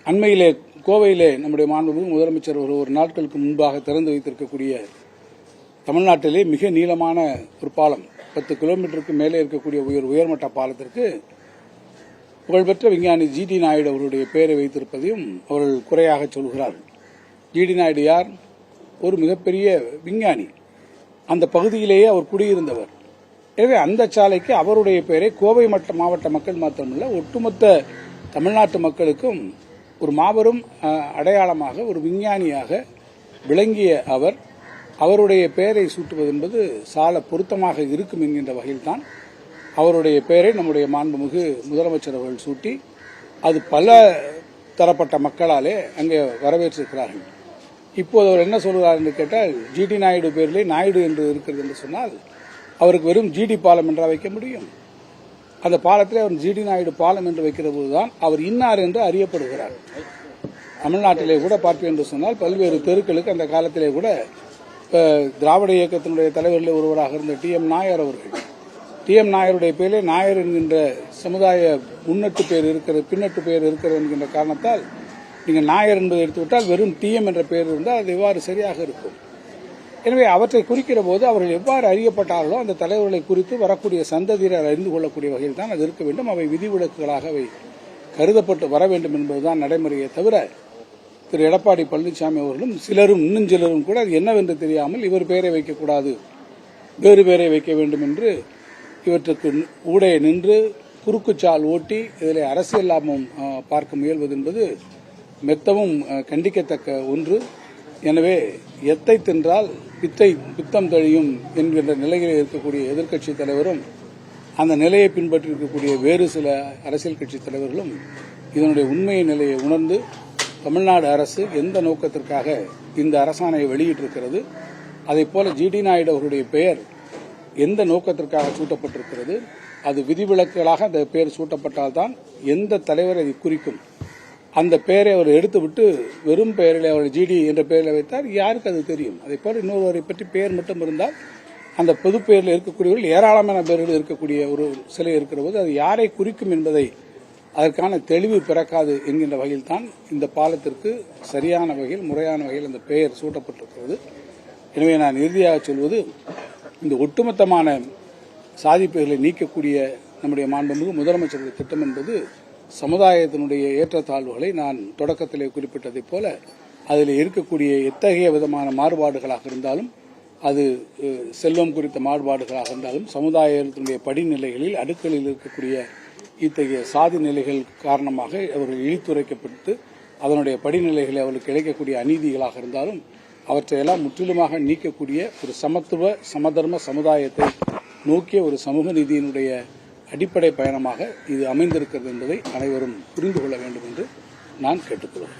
அண்மையிலே கோவையிலே நம்முடைய மாண்புமிகு முதலமைச்சர் ஒரு நாட்களுக்கு முன்பாக திறந்து வைத்திருக்கக்கூடிய தமிழ்நாட்டிலே மிக நீளமான ஒரு பாலம் 10 கிலோமீட்டருக்கு மேலே இருக்கக்கூடிய உயர்மட்ட பாலத்திற்கு புகழ்பெற்ற விஞ்ஞானி ஜிடி நாயுடு அவருடைய பெயரை வைத்திருப்பதையும் அவர்கள் குறையாக சொல்கிறார்கள். ஜிடி நாயுடு யார்? ஒரு மிகப்பெரிய விஞ்ஞானி. அந்த பகுதியிலேயே அவர் குடியிருந்தவர். எனவே அந்த சாலைக்கு அவருடைய பெயரை கோவை மாவட்ட மக்கள் மாத்திரமல்ல, ஒட்டுமொத்த தமிழ்நாட்டு மக்களுக்கும் ஒரு மாபெரும் அடையாளமாக, ஒரு விஞ்ஞானியாக விளங்கிய அவருடைய பெயரை சூட்டுவது என்பது சால பொருத்தமாக இருக்கும் என்கின்ற வகையில்தான் அவருடைய பெயரை நம்முடைய மாண்புமிகு முதலமைச்சர் அவர்கள் சூட்டி அது பல தரப்பட்ட மக்களாலே அங்கே வரவேற்றிருக்கிறார்கள். இப்போது அவர் என்ன சொல்கிறார் என்று கேட்டால், ஜிடி நாயுடு பேரிலே நாயுடு என்று இருக்கிறது என்று சொன்னால் அவருக்கு வெறும் ஜிடி பாலம் என்றா வைக்க முடியும்? அந்த பாலத்திலே அவர் ஜிடி நாயுடு பாலம் என்று வைக்கிற போதுதான் அவர் இன்னார் என்று அறியப்படுகிறார். தமிழ்நாட்டிலே கூட பார்ப்பேன் என்று சொன்னால் பல்வேறு தெருக்களுக்கு அந்த காலத்திலே கூட திராவிட இயக்கத்தினுடைய தலைவர்களில் ஒருவராக இருந்த டி.எம். நாயர் அவர்கள், டி.எம். நாயருடைய பேரிலே நாயர் என்கின்ற சமுதாய முன்னட்டு பேர் இருக்கிறது, பின்னட்டு பேர் இருக்கிறது என்கின்ற காரணத்தால் நீங்கள் நாயர் என்பதை எடுத்துவிட்டால் வெறும் டி.எம். என்ற பெயர் இருந்தால் அது எவ்வாறு சரியாக இருக்கும்? எனவே அவற்றை குறிக்கிற போது அவர்கள் எவ்வாறு அறியப்பட்டார்களோ அந்த தலைவர்களை குறித்து வரக்கூடிய சந்ததியினர் அறிந்து கொள்ளக்கூடிய வகையில் தான் அது இருக்க வேண்டும். அவை விதிவிலக்குகளாக அவை கருதப்பட்டு வர வேண்டும் என்பதுதான் நடைமுறையை தவிர, திரு எடப்பாடி பழனிசாமி அவர்களும் இன்னும் சிலரும் கூட அது என்னவென்று தெரியாமல் இவர் பெயரை வைக்கக்கூடாது, வேறு பெயரை வைக்க வேண்டும் என்று இவற்றுக்கு ஊடே நின்று குறுக்குச்சால் ஓட்டி இதில் அரசியல் லாபம் பார்க்க முயல்வது என்பது மெத்தவும் கண்டிக்கத்தக்க ஒன்று. எனவே எத்தை தின்றால் பித்தம் தெளியும் என்கின்ற நிலையில் இருக்கக்கூடிய எதிர்க்கட்சித் தலைவரும் அந்த நிலையை பின்பற்றிருக்கக்கூடிய வேறு சில அரசியல் கட்சித் தலைவர்களும் இதனுடைய உண்மையை நிலையை உணர்ந்து தமிழ்நாடு அரசு எந்த நோக்கத்திற்காக இந்த அரசாணையை வெளியிட்டிருக்கிறது, அதேபோல ஜிடி நாயுடு அவருடைய பெயர் எந்த நோக்கத்திற்காக சூட்டப்பட்டிருக்கிறது, அது விதிவிலக்குகளாக அந்த பெயர் சூட்டப்பட்டால்தான் எந்த தலைவர் அதை குறிக்கும். அந்த பெயரை அவர் எடுத்துவிட்டு வெறும் பெயரில் அவர் ஜிடி என்ற பெயரில் வைத்தார், யாருக்கு அது தெரியும்? அதேபோல் இன்னொருவரை பற்றி பெயர் மட்டும் இருந்தால் அந்த பொது பெயரில் இருக்கக்கூடியவர்கள் ஏராளமான பெயர்கள் இருக்கக்கூடிய ஒரு சிலை இருக்கிற போது அது யாரை குறிக்கும் என்பதை அதற்கான தெளிவு பிறக்காது என்கின்ற வகையில் தான் இந்த பாலத்திற்கு சரியான வகையில், முறையான வகையில் அந்த பெயர் சூட்டப்பட்டிருக்கிறது. எனவே நான் இறுதியாக சொல்வது, இந்த ஒட்டுமொத்தமான சாதி பெயர்களை நீக்கக்கூடிய நம்முடைய மாண்புமிகு முதலமைச்சருடைய திட்டம் என்பது சமுதாயத்தினுடைய ஏற்றத்தாழ்வுகளை நான் தொடக்கத்திலே குறிப்பிட்டதைப் போல அதில் இருக்கக்கூடிய எத்தகைய விதமான மாறுபாடுகளாக இருந்தாலும், அது செல்வம் குறித்த மாறுபாடுகளாக இருந்தாலும், சமுதாயத்தினுடைய படிநிலைகளில் அடுக்களில் இருக்கக்கூடிய இத்தகைய சாதி நிலைகள் காரணமாக அவர்கள் இழித்துரைக்கப்பட்டு அதனுடைய படிநிலைகளை அவர்களுக்கு கிடைக்கக்கூடிய அநீதிகளாக இருந்தாலும் அவற்றையெல்லாம் முற்றிலுமாக நீக்கக்கூடிய ஒரு சமத்துவ சமதர்ம சமுதாயத்தை நோக்கிய ஒரு சமூக நீதியினுடைய அடிப்படை பயணமாக இது அமைந்திருக்கிறது என்பதை அனைவரும் புரிந்து கொள்ள வேண்டும் என்று நான் கேட்டுக்கொள்கிறேன்.